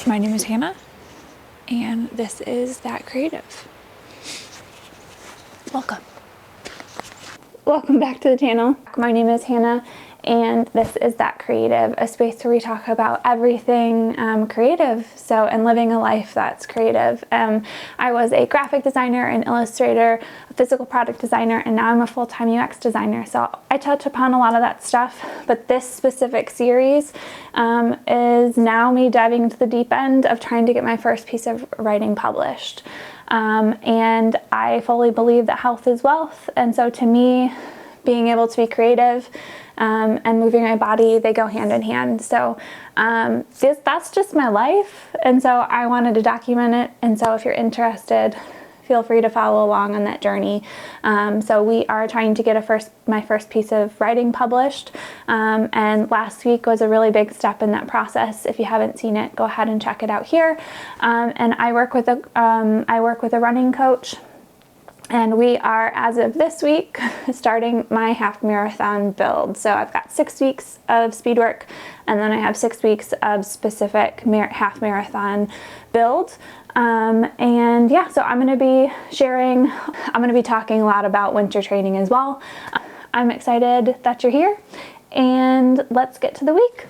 My name is Hannah, and this is That Creative. Welcome. Welcome back to the channel. My name is Hannah, and this is That Creative, a space where we talk about everything creative, and living a life that's creative. I was a graphic designer, an illustrator, a physical product designer, and now I'm a full-time UX designer. So I touch upon a lot of that stuff, but this specific series is now me diving into the deep end of trying to get my first piece of writing published. And I fully believe that health is wealth. And so to me, being able to be creative and moving my body, they go hand in hand. So that's just my life. And so I wanted to document it. And so if you're interested, feel free to follow along on that journey. So we are trying to get my first piece of writing published. And last week was a really big step in that process. If you haven't seen it, go ahead and check it out here. And I work with a running coach. And we are, as of this week, starting my half marathon build. So I've got 6 weeks of speed work, and then I have 6 weeks of specific half marathon build. And yeah, so I'm going to be talking a lot about winter training as well. I'm excited that you're here, and let's get to the week.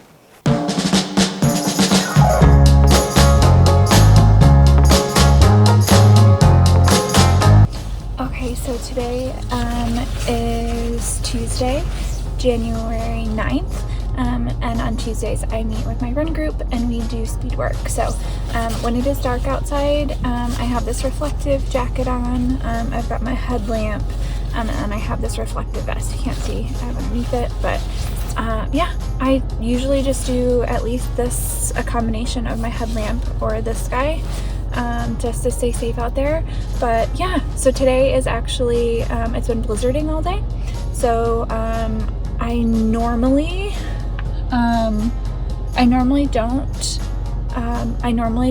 Okay, so today is Tuesday, January 9th. And on Tuesdays I meet with my run group and we do speed work. So when it is dark outside, I have this reflective jacket on, I've got my headlamp, and I have this reflective vest. You can't see I have underneath it, but yeah, I usually just do at least a combination of my headlamp or this guy, just to stay safe out there. But yeah, so today is actually, it's been blizzarding all day. So I normally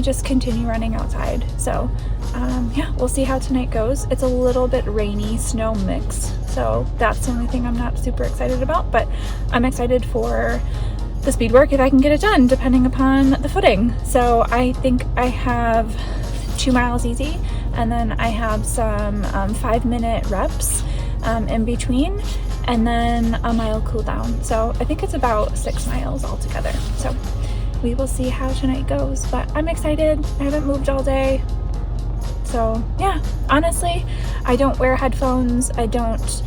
just continue running outside. So yeah, we'll see how tonight goes. It's a little bit rainy, snow mix, so that's the only thing I'm not super excited about, but I'm excited for the speed work if I can get it done, depending upon the footing. So I think I have 2 miles easy, and then I have some 5-minute reps in between, and then a mile cool down. So I think it's about 6 miles altogether. So we will see how tonight goes, but I'm excited. I haven't moved all day. So yeah, honestly, I don't wear headphones. I don't,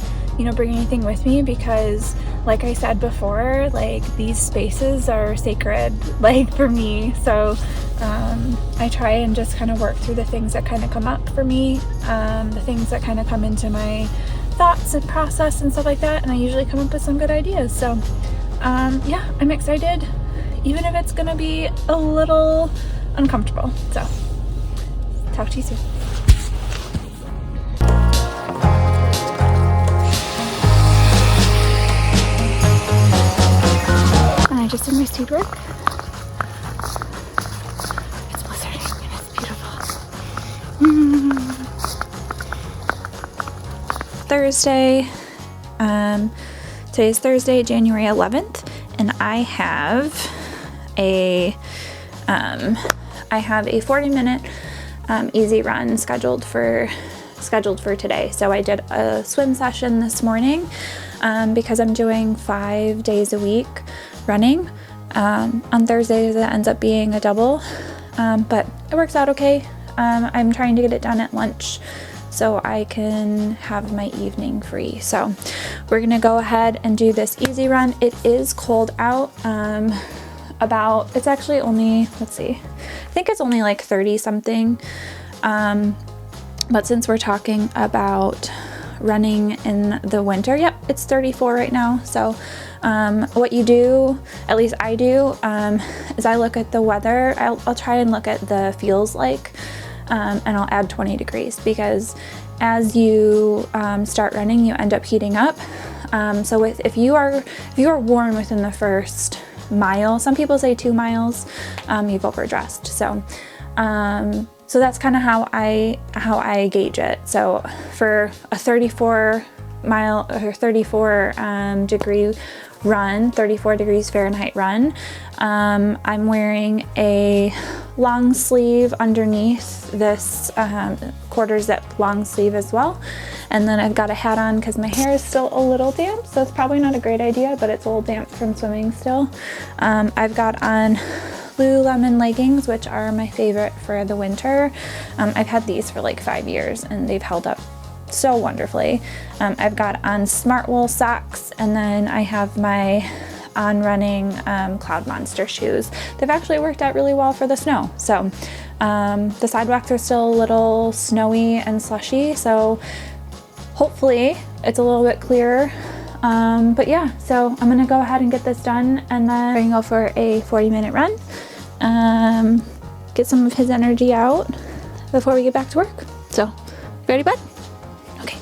bring anything with me because, like I said before, like, these spaces are sacred, like, for me. So I try and just kind of work through the things that kind of come up for me, the things that kind of come into my thoughts and process and stuff like that, and I usually come up with some good ideas. So yeah, I'm excited, even if it's gonna be a little uncomfortable. So talk to you soon. And I just did my speed work. It's blizzarding and it's beautiful. Thursday. Today's Thursday, January 11th, and I have a 40-minute easy run scheduled for today. So I did a swim session this morning because I'm doing 5 days a week running. On Thursdays it ends up being a double, but it works out okay. I'm trying to get it done at lunch so I can have my evening free. So we're gonna go ahead and do this easy run. It is cold out. It's actually only, let's see, I think it's only like 30 something. But since we're talking about running in the winter, yep, it's 34 right now. So what you do, at least I do, is I look at the weather. I'll try and look at the feels like, and I'll add 20 degrees because as you start running, you end up heating up. So if you are warm within the first mile, some people say 2 miles, you've overdressed. So that's kind of how I gauge it. So for a 34 mile or 34 degree run, 34 degrees Fahrenheit run. I'm wearing a long sleeve underneath this quarter zip long sleeve as well. And then I've got a hat on because my hair is still a little damp, so it's probably not a great idea, but it's a little damp from swimming still. I've got on Lululemon leggings, which are my favorite for the winter. I've had these for like 5 years and they've held up so wonderfully. I've got on smart wool socks, and then I have my on running Cloud Monster shoes. They've actually worked out really well for the snow. So the sidewalks are still a little snowy and slushy, so hopefully it's a little bit clearer. But yeah, so I'm gonna go ahead and get this done, and then we're gonna go for a 40-minute run, get some of his energy out before we get back to work. So, you ready, bud? Okay.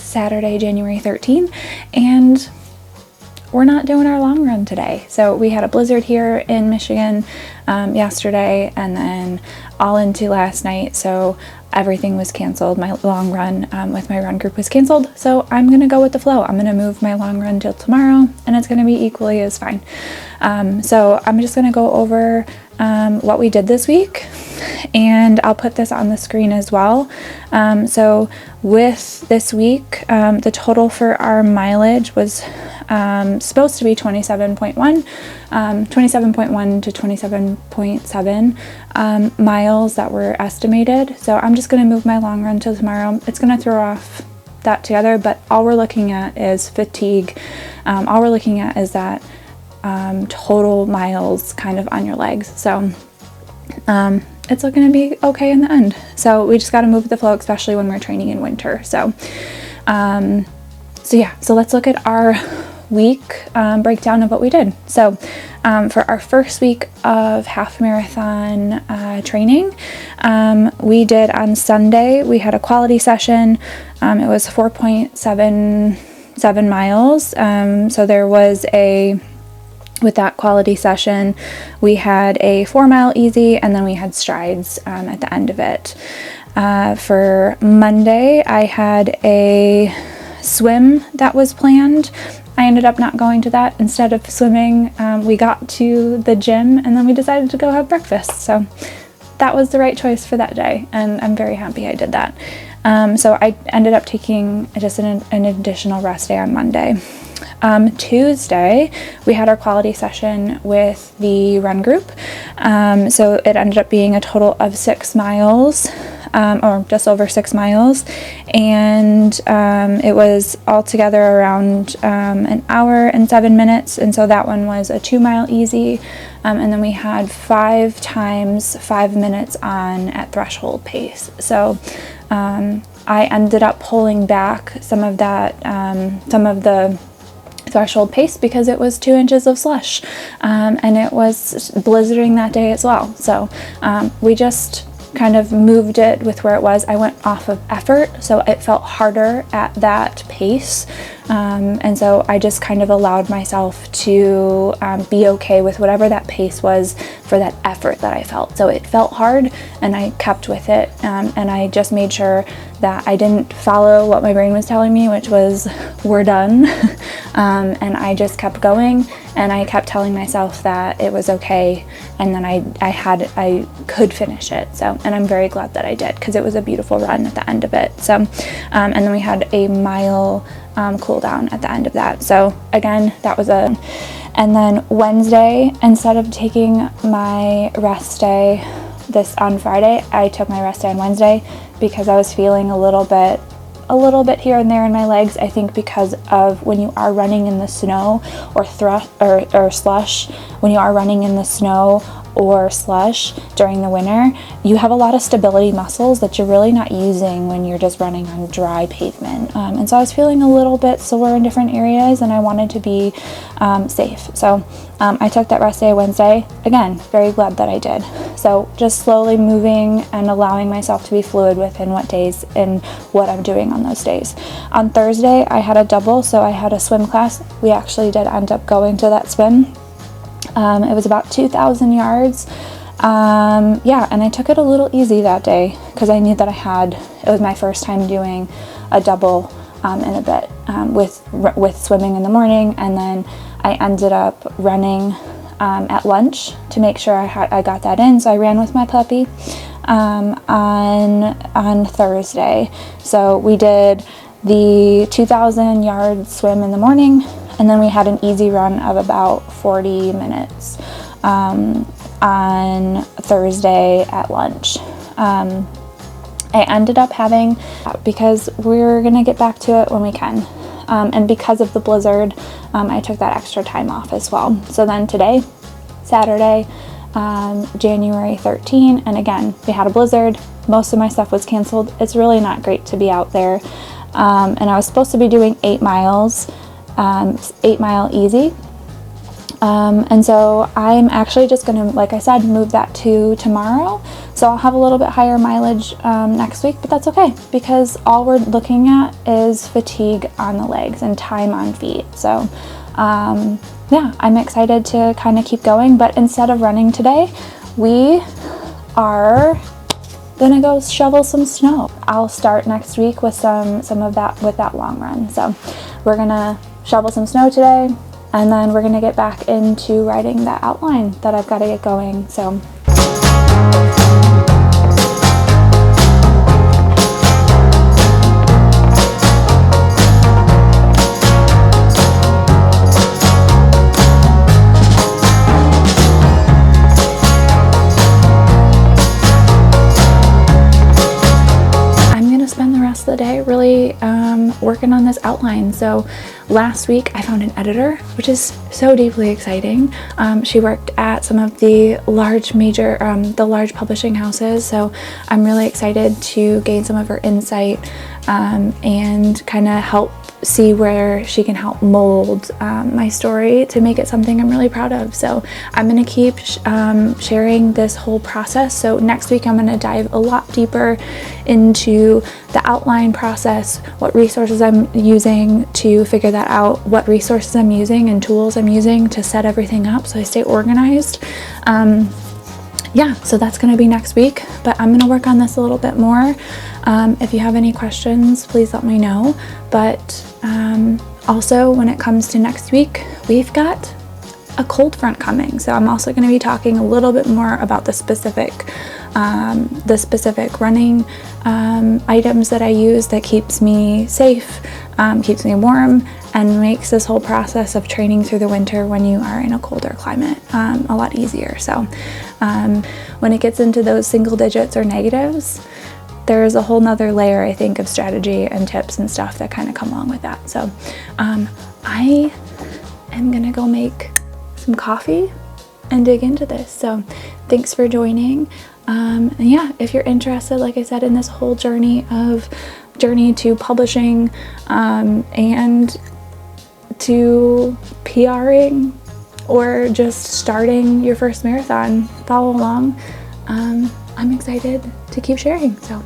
Saturday, January 13th, and we're not doing our long run today. So we had a blizzard here in Michigan yesterday, and then all into last night, so everything was canceled. My long run with my run group was canceled, so I'm gonna go with the flow. I'm gonna move my long run till tomorrow, and it's gonna be equally as fine. So I'm just gonna go over what we did this week, and I'll put this on the screen as well. So with this week, the total for our mileage was supposed to be 27.1 to 27.7 miles that were estimated. So I'm just going to move my long run till tomorrow. It's going to throw off that together, but all we're looking at is fatigue. All we're looking at is that total miles kind of on your legs. So it's going to be okay in the end. So we just got to move with the flow, especially when we're training in winter. So yeah, so let's look at our week breakdown of what we did. So for our first week of half marathon training, we did on Sunday, we had a quality session. It was 4.77 miles. So there was with that quality session, we had a 4-mile easy, and then we had strides at the end of it. For Monday, I had a swim that was planned. I ended up not going to that. Instead of swimming, we got to the gym, and then we decided to go have breakfast. So that was the right choice for that day, and I'm very happy I did that. So I ended up taking just an additional rest day on Monday. Tuesday, we had our quality session with the run group. So it ended up being a total of 6 miles, or just over 6 miles. And it was altogether around an hour and 7 minutes. And so that one was a 2-mile easy. And then we had 5 times 5 minutes on at threshold pace. So I ended up pulling back some of the threshold pace because it was 2 inches of slush, and it was blizzarding that day as well. So we just kind of moved it with where it was. I went off of effort, so it felt harder at that pace. And so I just kind of allowed myself to be okay with whatever that pace was for that effort that I felt. So it felt hard, and I kept with it, and I just made sure that I didn't follow what my brain was telling me, which was, we're done. And I just kept going, and I kept telling myself that it was okay, and then I could finish it. So, and I'm very glad that I did, because it was a beautiful run at the end of it. So, and then we had a mile cool down at the end of that. So again, that was and then Wednesday, instead of taking my rest day on Friday, I took my rest day on Wednesday because I was feeling a little bit a little bit here and there in my legs, I think because of when you are running in the snow or slush, when you are running in the snow or slush during the winter, you have a lot of stability muscles that you're really not using when you're just running on dry pavement. And so I was feeling a little bit sore in different areas, and I wanted to be safe. So I took that rest day Wednesday. Again, very glad that I did. So just slowly moving and allowing myself to be fluid within what days and what I'm doing on those days. On Thursday, I had a double, so I had a swim class. We actually did end up going to that swim. It was about 2,000 yards. Yeah, and I took it a little easy that day because I knew that it was my first time doing a double in a bit with swimming in the morning, and then I ended up running at lunch to make sure I got that in. So I ran with my puppy on Thursday. So we did the 2,000 yard swim in the morning, and then we had an easy run of about 40 minutes on Thursday at lunch. I ended up having, because we're gonna get back to it when we can, and because of the blizzard, I took that extra time off as well. So then today, Saturday, January 13, and again, we had a blizzard. Most of my stuff was canceled. It's really not great to be out there. And I was supposed to be doing 8 miles, 8 mile easy. And so I'm actually just gonna, like I said, move that to tomorrow. So I'll have a little bit higher mileage next week, but that's okay because all we're looking at is fatigue on the legs and time on feet. So yeah, I'm excited to kind of keep going, but instead of running today, we are gonna go shovel some snow. I'll start next week with some of that with that long run. So we're gonna shovel some snow today, and then we're gonna get back into writing that outline that I've got to get going. So the day really working on this outline. So last week I found an editor, which is so deeply exciting. She worked at some of the large publishing houses, so I'm really excited to gain some of her insight and kind of help see where she can help mold my story to make it something I'm really proud of. So I'm going to keep sharing this whole process. So next week I'm going to dive a lot deeper into the outline process, what resources I'm using to figure that out, what resources I'm using and tools I'm using to set everything up so I stay organized. Yeah, so that's going to be next week, but I'm going to work on this a little bit more. If you have any questions, please let me know. But also, when it comes to next week, we've got a cold front coming. So I'm also going to be talking a little bit more about the specific running items that I use that keeps me safe, keeps me warm, and makes this whole process of training through the winter when you are in a colder climate a lot easier. So when it gets into those single digits or negatives, there's a whole nother layer, I think, of strategy and tips and stuff that kind of come along with that. So I am gonna go make some coffee and dig into this. So thanks for joining. And yeah, if you're interested, like I said, in this whole journey to publishing and to PRing or just starting your first marathon, follow along. I'm excited to keep sharing. So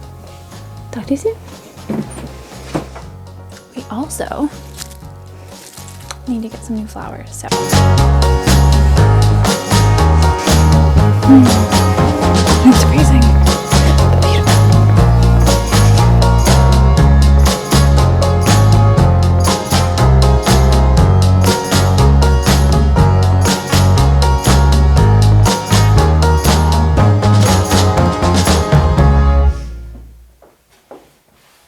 talk to you soon. We also need to get some new flowers. So